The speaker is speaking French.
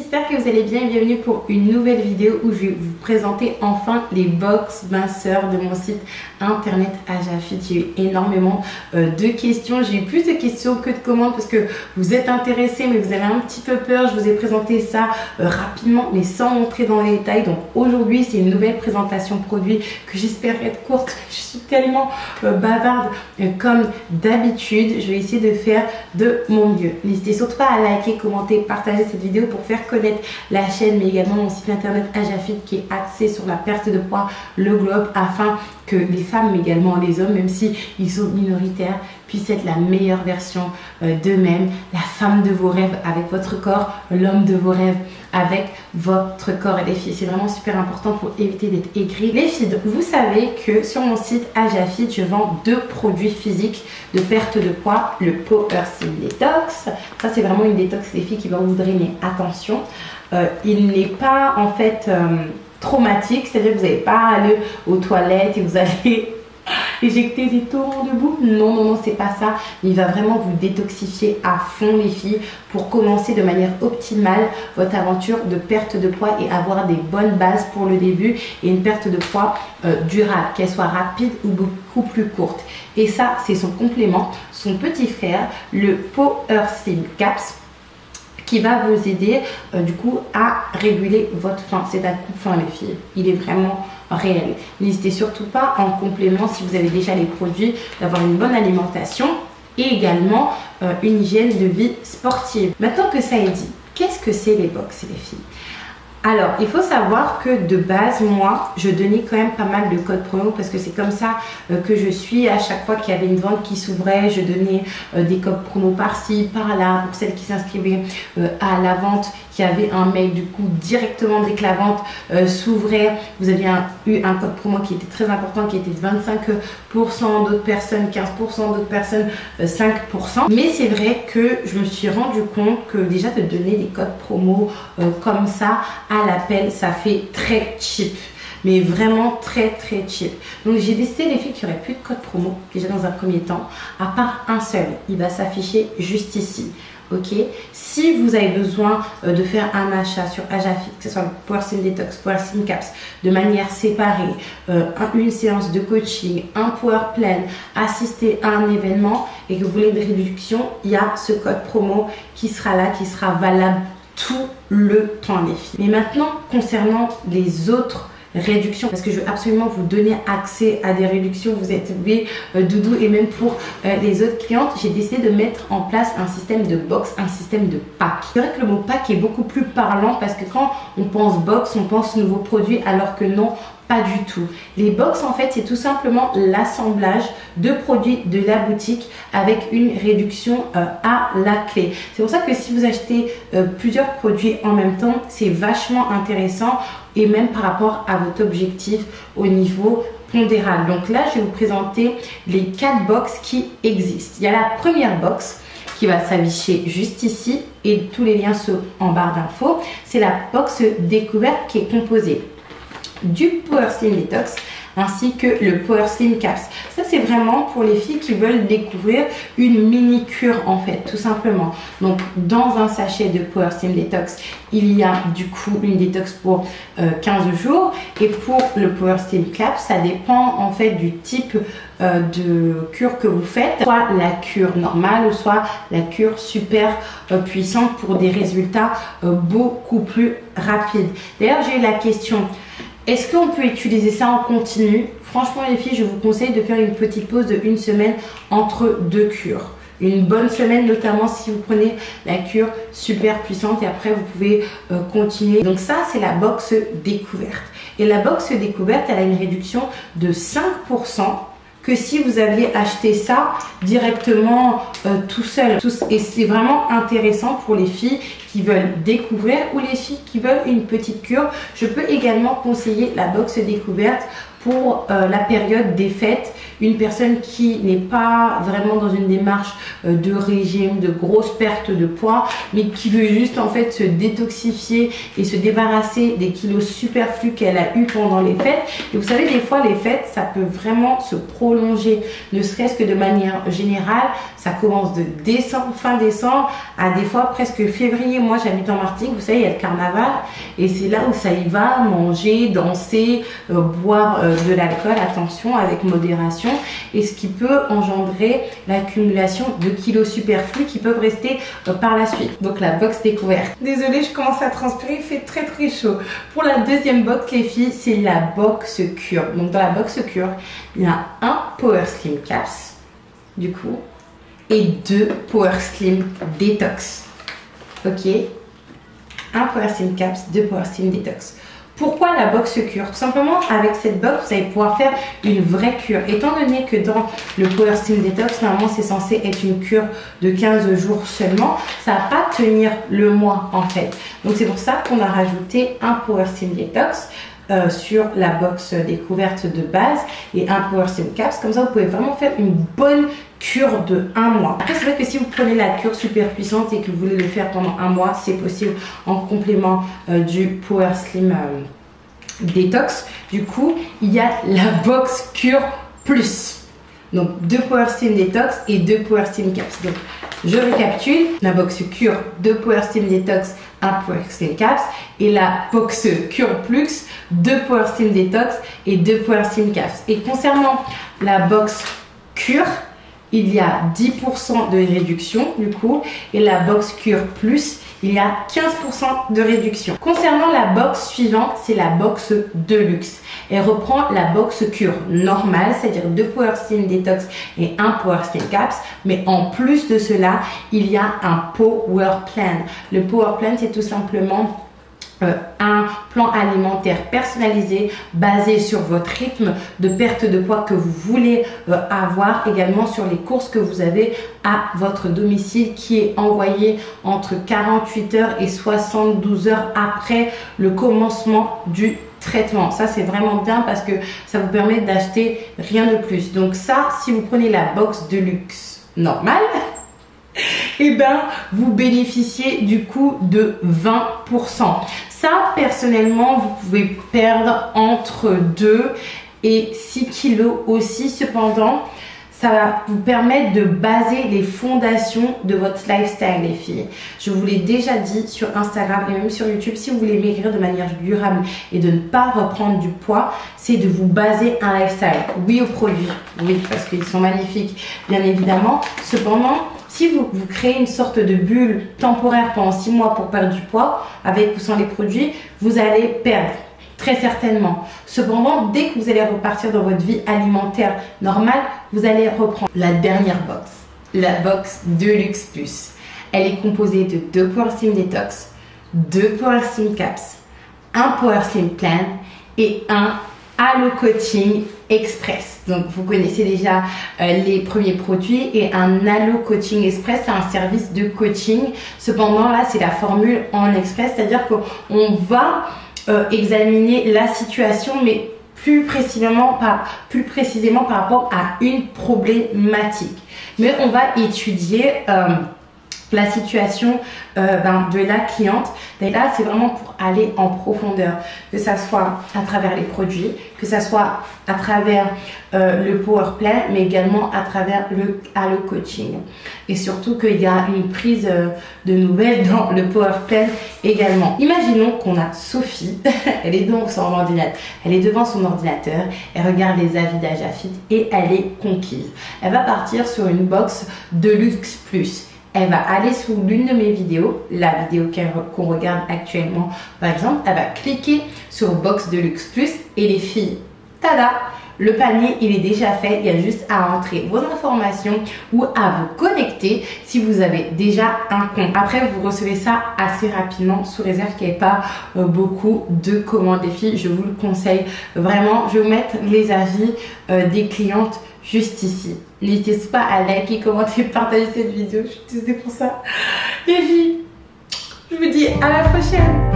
j'espère que vous allez bien et bienvenue pour une nouvelle vidéo où je vais vous présenter enfin les box minceurs de mon site internet Ajafit. J'ai eu énormément de questions, j'ai eu plus de questions que de commandes parce que vous êtes intéressés mais vous avez un petit peu peur. Je vous ai présenté ça rapidement mais sans entrer dans les détails. Donc aujourd'hui c'est une nouvelle présentation produit que j'espère être courte. Je suis tellement bavarde comme d'habitude. Je vais essayer de faire de mon mieux. N'hésitez surtout pas à liker, commenter, partager cette vidéo pour faire connaître la chaîne mais également mon site internet Ajafit qui est axé sur la perte de poids, le globe, afin que les femmes mais également les hommes, même si ils sont minoritaires, puissent être la meilleure version d'eux-mêmes, la femme de vos rêves avec votre corps, l'homme de vos rêves avec votre corps. Et les filles, c'est vraiment super important pour éviter d'être aigri. Les filles, vous savez que sur mon site Ajafit, je vends deux produits physiques de perte de poids, le Power Slim Detox. Ça c'est vraiment une détox les filles qui va vous drainer. Attention, il n'est pas en fait traumatique, c'est-à-dire que vous n'allez pas aller aux toilettes et vous allez éjecter des torrents de boue. Non, c'est pas ça. Il va vraiment vous détoxifier à fond les filles pour commencer de manière optimale votre aventure de perte de poids et avoir des bonnes bases pour le début et une perte de poids durable, qu'elle soit rapide ou beaucoup plus courte. Et ça, c'est son complément, son petit frère, le Power Slim Caps, qui va vous aider du coup à réguler votre faim. C'est un coupe-faim les filles, il est vraiment réel. N'hésitez surtout pas en complément, si vous avez déjà les produits, d'avoir une bonne alimentation et également une hygiène de vie sportive. Maintenant que ça est dit, qu'est-ce que c'est les box les filles? Alors, il faut savoir que de base, moi, je donnais quand même pas mal de codes promo parce que c'est comme ça que je suis. À chaque fois qu'il y avait une vente qui s'ouvrait, je donnais des codes promo par-ci, par-là. Pour celles qui s'inscrivaient à la vente, il y avait un mail du coup directement dès que la vente s'ouvrait. Vous aviez eu un code promo qui était très important, qui était de 25%, d'autres personnes 15%, d'autres personnes 5%. Mais c'est vrai que je me suis rendu compte que déjà de donner des codes promo comme ça à l'appel, ça fait très cheap, mais vraiment très cheap. Donc j'ai décidé les filles qu'il n'y aurait plus de code promo déjà dans un premier temps, à part un seul. Il va s'afficher juste ici. Ok, si vous avez besoin de faire un achat sur Ajafit, que ce soit le Power Slim Detox, Power Slim Caps, de manière séparée, une séance de coaching, un Power Plan, assister à un événement et que vous voulez une réduction, il y a ce code promo qui sera là, qui sera valable tout le temps les filles. Mais maintenant concernant les autres réduction, parce que je veux absolument vous donner accès à des réductions, vous êtes mes doudous, et même pour les autres clientes, j'ai décidé de mettre en place un système de box, un système de pack. C'est vrai que le mot pack est beaucoup plus parlant parce que quand on pense box, on pense nouveaux produits, alors que non, pas du tout. Les box en fait c'est tout simplement l'assemblage de produits de la boutique avec une réduction à la clé. C'est pour ça que si vous achetez plusieurs produits en même temps, c'est vachement intéressant et même par rapport à votre objectif au niveau pondéral. Donc là je vais vous présenter les 4 box qui existent. Il y a la première box qui va s'afficher juste ici et tous les liens sont en barre d'infos. C'est la box découverte qui est composée du Power Slim Detox ainsi que le Power Slim Caps. Ça c'est vraiment pour les filles qui veulent découvrir une mini cure en fait, tout simplement. Donc dans un sachet de Power Slim Detox, il y a du coup une détox pour 15 jours et pour le Power Slim Caps, ça dépend en fait du type de cure que vous faites, soit la cure normale ou soit la cure super puissante pour des résultats beaucoup plus rapides. D'ailleurs j'ai eu la question: est-ce qu'on peut utiliser ça en continu? Franchement les filles, je vous conseille de faire une petite pause de 1 semaine entre deux cures. Une bonne semaine notamment si vous prenez la cure super puissante et après vous pouvez continuer. Donc ça c'est la box découverte. Et la box découverte elle a une réduction de 5% que si vous aviez acheté ça directement tout seul. Et c'est vraiment intéressant pour les filles qui veulent découvrir ou les filles qui veulent une petite cure. Je peux également conseiller la box découverte pour la période des fêtes. Une personne qui n'est pas vraiment dans une démarche de régime, de grosse perte de poids, mais qui veut juste en fait se détoxifier et se débarrasser des kilos superflus qu'elle a eu pendant les fêtes. Et vous savez, des fois les fêtes, ça peut vraiment se prolonger, ne serait-ce que de manière générale. Ça commence de décembre, fin décembre, à des fois presque février. Moi, j'habite en Martinique, vous savez, il y a le carnaval et c'est là où ça y va, manger, danser, boire de l'alcool, attention, avec modération, et ce qui peut engendrer l'accumulation de kilos superflus qui peuvent rester par la suite. Donc la box découverte. Désolée, je commence à transpirer, il fait très très chaud. Pour la deuxième box, les filles, c'est la box cure. Donc dans la box cure, il y a un Power Slim Caps, du coup, et 2 Power Slim Detox. Ok, un Power Slim Caps, 2 Power Slim Detox. Pourquoi la box cure? Tout simplement, avec cette box, vous allez pouvoir faire une vraie cure. Étant donné que dans le Power Slim Detox, normalement, c'est censé être une cure de 15 jours seulement, ça ne va pas tenir le mois en fait. Donc c'est pour ça qu'on a rajouté un Power Slim Detox sur la box découverte de base et un Power Slim Caps. Comme ça, vous pouvez vraiment faire une bonne cure de 1 mois. Après, c'est vrai que si vous prenez la cure super puissante et que vous voulez le faire pendant 1 mois, c'est possible en complément du Power Slim Detox. Du coup, il y a la box cure plus. Donc 2 Power Slim Detox et 2 Power Slim Caps. Donc je récapitule, la box cure, 2 Power Slim Detox, 1 Power Slim Caps, et la box cure plus, 2 Power Slim Detox et 2 Power Slim Caps. Et concernant la box cure, il y a 10% de réduction du coup, et la box cure plus, il y a 15% de réduction. Concernant la box suivante, c'est la box Deluxe. Elle reprend la box cure normale, c'est-à-dire 2 Power Slim Detox et 1 Power Slim Caps. Mais en plus de cela, il y a un Power Plan. Le Power Plan, c'est tout simplement un plan alimentaire personnalisé basé sur votre rythme de perte de poids que vous voulez avoir, également sur les courses que vous avez à votre domicile, qui est envoyé entre 48 heures et 72 heures après le commencement du traitement. Ça, c'est vraiment bien parce que ça vous permet d'acheter rien de plus. Donc ça, si vous prenez la box Deluxe normale, et ben vous bénéficiez du coup de 20%. Ça, personnellement, vous pouvez perdre entre 2 et 6 kilos aussi. Cependant, ça va vous permettre de baser les fondations de votre lifestyle, les filles. Je vous l'ai déjà dit sur Instagram et même sur YouTube, si vous voulez maigrir de manière durable et de ne pas reprendre du poids, c'est de vous baser un lifestyle. Oui aux produits, oui, parce qu'ils sont magnifiques, bien évidemment. Cependant, si vous créez une sorte de bulle temporaire pendant 6 mois pour perdre du poids, avec ou sans les produits, vous allez perdre. Très certainement. Cependant, dès que vous allez repartir dans votre vie alimentaire normale, vous allez reprendre la dernière box, la box Deluxe Plus. Elle est composée de 2 Power Slim Detox, 2 Power Slim Caps, 1 Power Slim Plan et 1 Halo Coaching Express. Donc vous connaissez déjà les premiers produits, et un Halo Coaching Express, c'est un service de coaching. Cependant là, c'est la formule en express, c'est-à-dire qu'on va examiner la situation, mais plus précisément par rapport à une problématique. Mais on va étudier la situation de la cliente. Et là, c'est vraiment pour aller en profondeur, que ça soit à travers les produits, que ça soit à travers le Power Plan, mais également à travers le Halo Coaching. Et surtout qu'il y a une prise de nouvelles dans le Power Plan également. Imaginons qu'on a Sophie, elle est devant son ordinateur, elle regarde les avis d'Ajafit et elle est conquise. Elle va partir sur une box Deluxe Plus. Elle va aller sous l'une de mes vidéos, la vidéo qu'on regarde actuellement par exemple, elle va cliquer sur Box Deluxe Plus et les filles, tada, le panier il est déjà fait, il y a juste à entrer vos informations ou à vous connecter si vous avez déjà un compte. Après vous recevez ça assez rapidement, sous réserve qu'il n'y ait pas beaucoup de commandes. Les filles, je vous le conseille vraiment. Je vais vous mettre les avis des clientes juste ici. N'hésitez pas à liker, commenter, partager cette vidéo. Je suis désolée pour ça. Les filles, je vous dis à la prochaine.